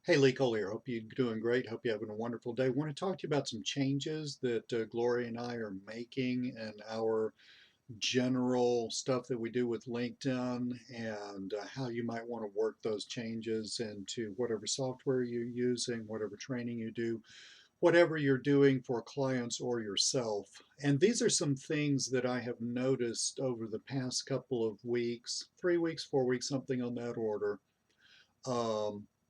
Hey, Lee Cole here. Hope you're doing great. Hope you're having a wonderful day. I want to talk to you about some changes that Gloria and I are making in our general stuff that we do with LinkedIn and how you might want to work those changes into whatever software you're using, whatever training you do, whatever you're doing for clients or yourself. And these are some things that I have noticed over the past couple of weeks, 3 weeks, 4 weeks, something on that order.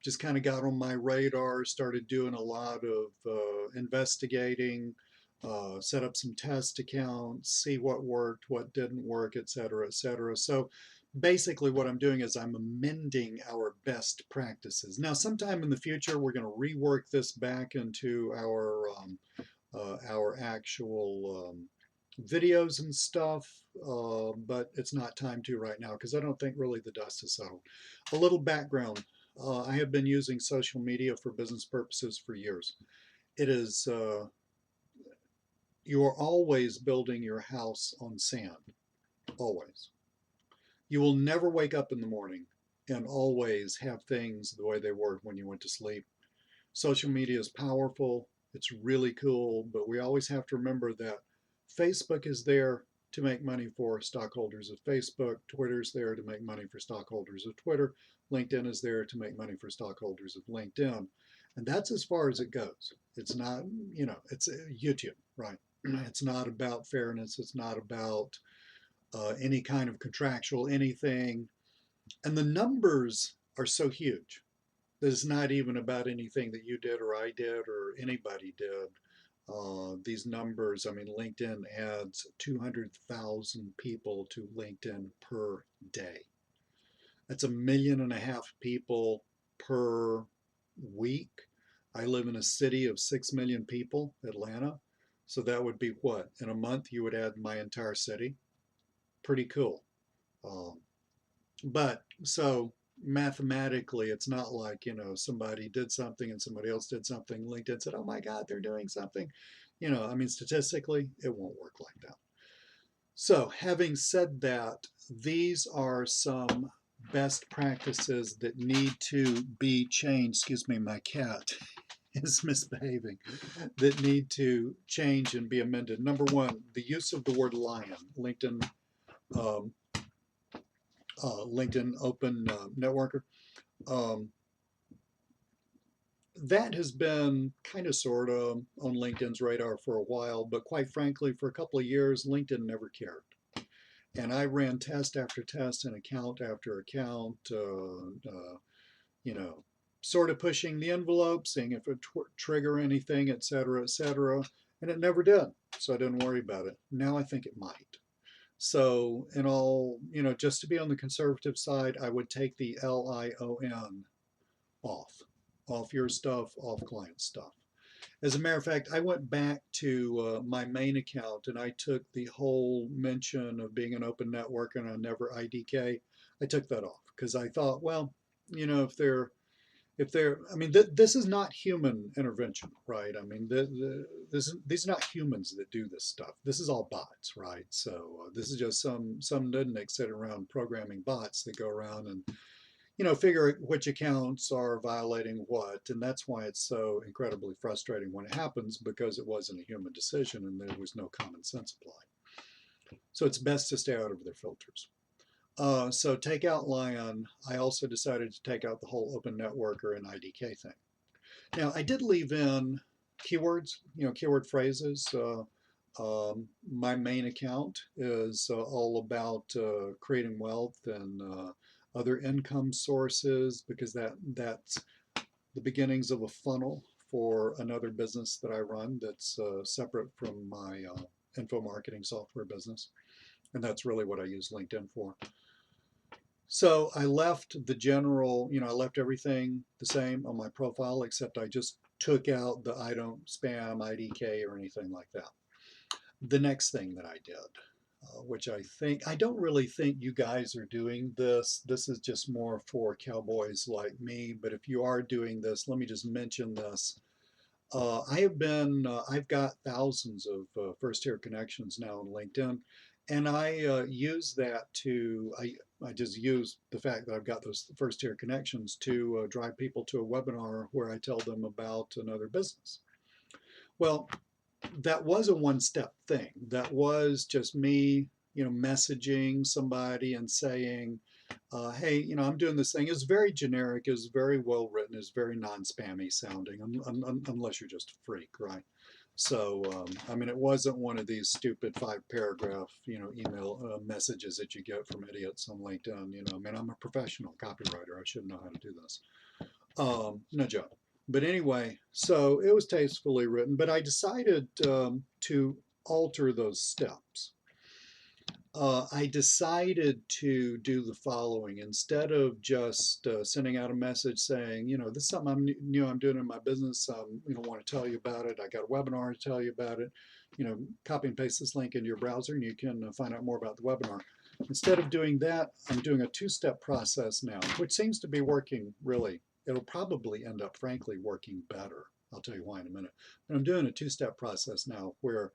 Just kind of got on my radar, started doing a lot of investigating, set up some test accounts, see what worked, what didn't work, et cetera, et cetera. So basically what I'm doing is I'm amending our best practices. Now, sometime in the future, we're going to rework this back into our actual videos and stuff, but it's not time to right now because I don't think really the dust has settled. A little background. I have been using social media for business purposes for years. It is, you are always building your house on sand, always. You will never wake up in the morning and always have things the way they were when you went to sleep. Social media is powerful, it's really cool, but we always have to remember that Facebook is there to make money for stockholders of Facebook, Twitter is there to make money for stockholders of Twitter, LinkedIn is there to make money for stockholders of LinkedIn. And that's as far as it goes. It's not, it's YouTube, right? It's not about fairness, it's not about any kind of contractual anything. And the numbers are so huge. It's not even about anything that you did or I did or anybody did. These numbers, I mean, LinkedIn adds 200,000 people to LinkedIn per day. That's 1.5 million people per week. I live in a city of 6 million people, Atlanta. So that would be what? In a month, you would add my entire city. Pretty cool. Um, but so mathematically, it's not like, somebody did something and somebody else did something. LinkedIn said, oh my God, they're doing something. I mean, statistically, it won't work like that. So, having said that, these are some best practices that need to be changed. Excuse me, my cat is misbehaving, that need to change and be amended. Number one, the use of the word lion. Um, LinkedIn Open Networker. Um, that has been kind of sort of on LinkedIn's radar for a while, but quite frankly, for a couple of years, LinkedIn never cared. And I ran test after test and account after account, you know, sort of pushing the envelope, seeing if it trigger anything, et cetera, et cetera. And it never did. So I didn't worry about it. Now I think it might. So, in all, just to be on the conservative side, I would take the LION off, off your stuff, off client stuff. As a matter of fact, I went back to my main account and I took the whole mention of being an open network and I never IDK. I took that off because I thought, well, if they're, I mean, this is not human intervention, right? I mean, these are not humans that do this stuff. This is all bots, right? So this is just some nudnik sitting around programming bots that go around and figure which accounts are violating what. And that's why it's so incredibly frustrating when it happens because it wasn't a human decision and there was no common sense applied. So it's best to stay out of their filters. So take out Lion. I also decided to take out the whole open networker and IDK thing. Now I did leave in keywords, keyword phrases. My main account is all about creating wealth and other income sources because that's the beginnings of a funnel for another business that I run that's separate from my info marketing software business. And that's really what I use LinkedIn for. So I left the general, I left everything the same on my profile, except I just took out the I don't spam IDK or anything like that. The next thing that I did, which I don't really think you guys are doing this. This is just more for cowboys like me. But if you are doing this, let me just mention this. I've got thousands of first tier connections now on LinkedIn. And I use that to, I just use the fact that I've got those first tier connections to drive people to a webinar where I tell them about another business. Well, that was a one-step thing. That was just me, messaging somebody and saying, hey, I'm doing this thing. It's very generic, it's very well written, it's very non-spammy sounding, unless you're just a freak, right? So, I mean, it wasn't one of these stupid 5 paragraph, email messages that you get from idiots on LinkedIn. I mean, I'm a professional copywriter. I should know how to do this. No joke. But anyway, so it was tastefully written, but I decided to alter those steps. I decided to do the following. Instead of just sending out a message saying, this is something I'm doing in my business. Want to tell you about it. I got a webinar to tell you about it. Copy and paste this link into your browser and you can find out more about the webinar. Instead of doing that, I'm doing a 2-step process now, which seems to be working really. It'll probably end up, frankly, working better. I'll tell you why in a minute. But I'm doing a 2-step process now where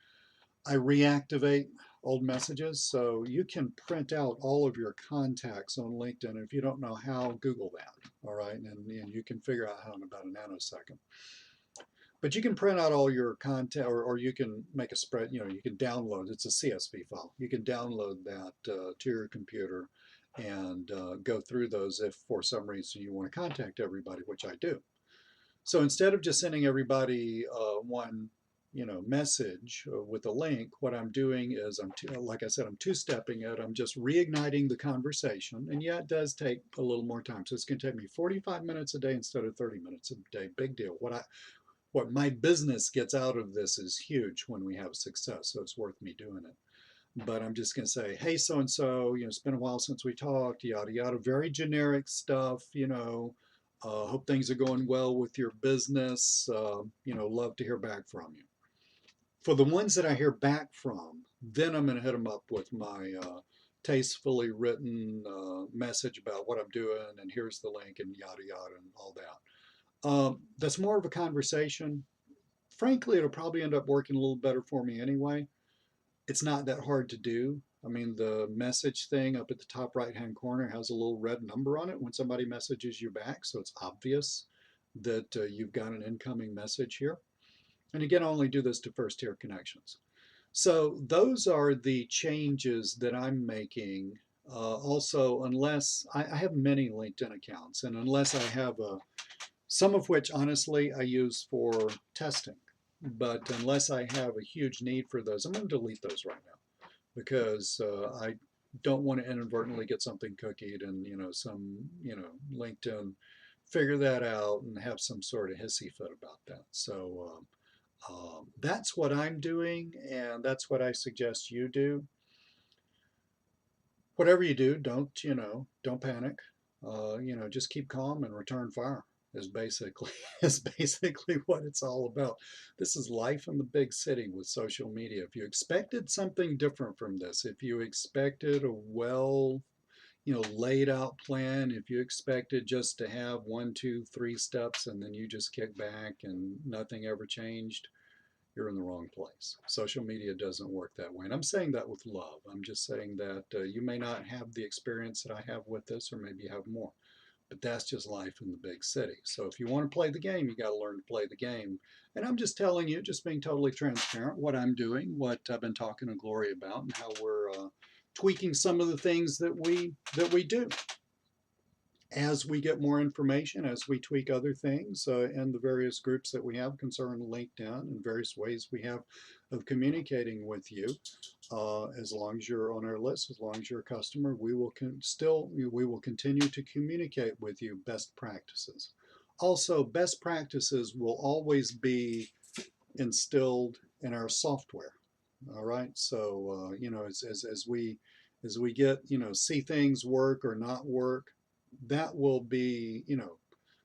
I reactivate old messages. So you can print out all of your contacts on LinkedIn. If you don't know how, Google that. All right. And you can figure out how in about a nanosecond. But you can print out all your content, or you can make a spread, you can download, it's a CSV file. You can download that to your computer and go through those if for some reason you want to contact everybody, which I do. So instead of just sending everybody one message with a link, what I'm doing is like I said, I'm 2-stepping it. I'm just reigniting the conversation. And yeah, it does take a little more time. So it's going to take me 45 minutes a day instead of 30 minutes a day. Big deal. What my business gets out of this is huge when we have success. So it's worth me doing it. But I'm just going to say, hey, so and so, it's been a while since we talked, yada, yada, very generic stuff, hope things are going well with your business. Love to hear back from you. For the ones that I hear back from, then I'm going to hit them up with my tastefully written message about what I'm doing, and here's the link, and yada, yada, and all that. That's more of a conversation. Frankly, it'll probably end up working a little better for me anyway. It's not that hard to do. I mean, the message thing up at the top right-hand corner has a little red number on it when somebody messages you back, so it's obvious that you've got an incoming message here. And again, I only do this to first tier connections. So those are the changes that I'm making. Also, unless I have many LinkedIn accounts, and unless I have some of which honestly I use for testing, but unless I have a huge need for those, I'm going to delete those right now because I don't want to inadvertently get something cookied and some LinkedIn figure that out and have some sort of hissy fit about that. So that's what I'm doing, and that's what I suggest you do. Whatever you do, don't panic. Just keep calm and return fire is basically is basically what it's all about. This is life in the big city with social media. If you expected something different from this, if you expected a well, laid out plan, if you expected just to have 1, 2, 3 steps and then you just kick back and nothing ever changed, you're in the wrong place. Social media doesn't work that way. And I'm saying that with love. I'm just saying that you may not have the experience that I have with this, or maybe you have more. But that's just life in the big city. So if you want to play the game, you got to learn to play the game. And I'm just telling you, just being totally transparent, what I'm doing, what I've been talking to Gloria about, and how we're tweaking some of the things that we do. As we get more information, as we tweak other things in the various groups that we have concerning LinkedIn and various ways we have of communicating with you, as long as you're on our list, as long as you're a customer, we will continue to communicate with you best practices. Also, best practices will always be instilled in our software. All right, so as we get see things work or not work, that will be,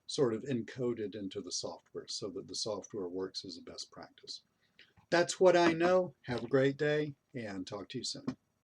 sort of encoded into the software so that the software works as a best practice. That's what I know. Have a great day and talk to you soon.